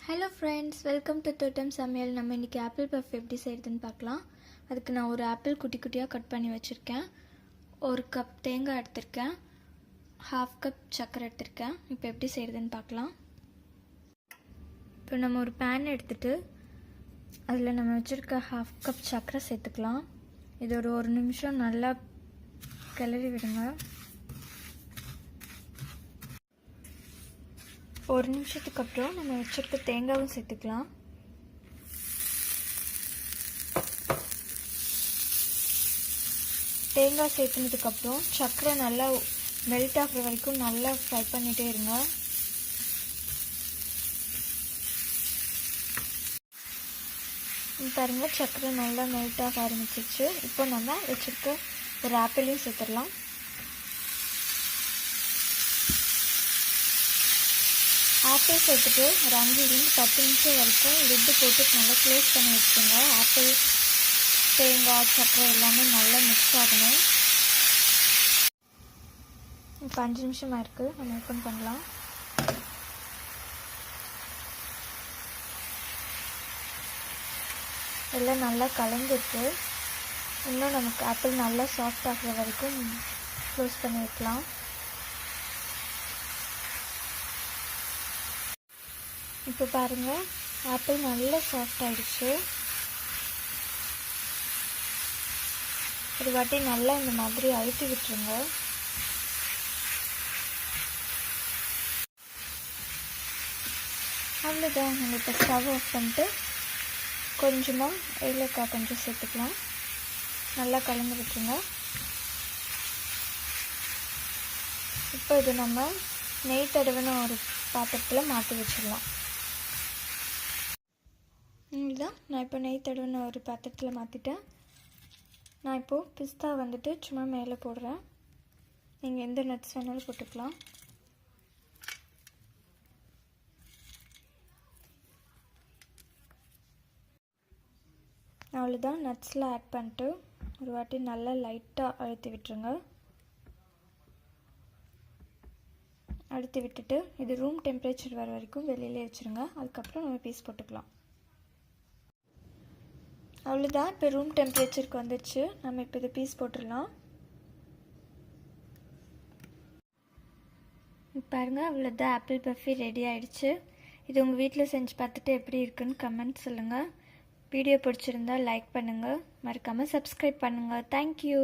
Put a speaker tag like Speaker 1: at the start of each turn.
Speaker 1: Hello friends, welcome to Thottam Samayal. நம்ம இன்னைக்கு apple puff எப்படி செய்யறதுன்னு பார்க்கலாம். அதுக்கு நான் ஒரு ஆப்பிள் குட்டி குட்டியா கட் பண்ணி வச்சிருக்கேன். ஒரு கப் தேங்காய் எடுத்துர்க்கேன். 1/2 கப் சக்கரை எடுத்துர்க்கேன். இப்போ எப்படி செய்யறதுன்னு பார்க்கலாம். இப்போ நம்ம ஒரு pan எடுத்துட்டு அதுல நம்ம வச்சிருக்க 1/2 கப் சக்கரை சேர்த்துக்கலாம். இது ஒரு 1 நிமிஷம் நல்லா கிளறி விடுங்க. 1 நிமிஷத்துக்கு அப்புறம் நம்ம வச்சிருக்க தேங்காவும் சேர்த்துக்கலாம். தேங்காய் சேர்த்துனதுக்கு அப்புறம் சக்கரை நல்லா மெல்ட் ஆகுற வரைக்கும் நல்லா ஃப்ரை பண்ணிட்டே இருங்க. பாருங்க சக்கரை நல்லா மெல்ட் ஆக ஆரம்பிச்சிருச்சு. இப்போ நம்ம வச்சிருக்க ஒரு ஆப்பிளையும் சேர்த்துடலாம். ஆப்பிள் சேர்த்துட்டு ஒரு 5-10 நிமிஷம் வரைக்கும் லிட்டு போட்டு நல்லா க்ளோஸ் பண்ணி வச்சுக்கோங்க. ஆப்பிள் தேங்காய் சக்கரை எல்லாமே நல்லா மிக்ஸ் ஆகணும். இப்போ 5 நிமிஷமாக இருக்குது, நம்ம ஓப்பன் பண்ணலாம். எல்லாம் நல்லா கலந்துட்டு இன்னும் நமக்கு ஆப்பிள் நல்லா சாஃப்ட் ஆகிற வரைக்கும் க்ளோஸ் பண்ணி வைக்கலாம். இப்போ பாருங்கள் ஆப்பிள் நல்லா சாஃப்ட் ஆகிடுச்சு. ஒரு வாட்டி நல்லா இந்த மாதிரி அழுத்தி விட்டுருங்க. அவ்வளோதான், நம்ம இப்போ ஸ்டவ் ஆஃப் பண்ணிட்டு கொஞ்சமாக ஏலக்காய் கொஞ்சம் சேர்த்துக்கலாம். நல்லா கலந்து விட்டுருங்க. இப்போ இது நம்ம நெய் தடவின ஒரு பாத்திரத்தில் மாற்றி வச்சிடலாம். இதுதான் நான் இப்போ நெய் தடவின ஒரு பாத்திரத்தில் மாற்றிட்டேன். நான் இப்போது பிஸ்தா வந்துட்டு சும்மா மேலே போடுறேன். நீங்கள் எந்த நட்ஸ் வேணாலும் போட்டுக்கலாம். அவ்வளோதான், நட்ஸ்லாம் ஆட் பண்ணிட்டு ஒரு வாட்டி நல்லா லைட்டாக அழுத்தி விட்டுருங்க. அழுத்தி விட்டுட்டு இது ரூம் டெம்பரேச்சர் வர வரைக்கும் வெளியிலே வச்சுருங்க. அதுக்கப்புறம் நம்ம பீஸ் போட்டுக்கலாம். அவ்வளோதான், இப்போ ரூம் டெம்பரேச்சருக்கு வந்துடுச்சு. நம்ம இப்போ இது பீஸ் போட்டுடலாம். பாருங்கள், அவ்வளோதான், ஆப்பிள் பஃபி ரெடி ஆகிடுச்சு. இது உங்கள் வீட்டில் செஞ்சு பார்த்துட்டு எப்படி இருக்குன்னு கமெண்ட் சொல்லுங்கள். வீடியோ பிடிச்சிருந்தா லைக் பண்ணுங்கள், மறக்காமல் சப்ஸ்கிரைப் பண்ணுங்கள். தேங்க்யூ.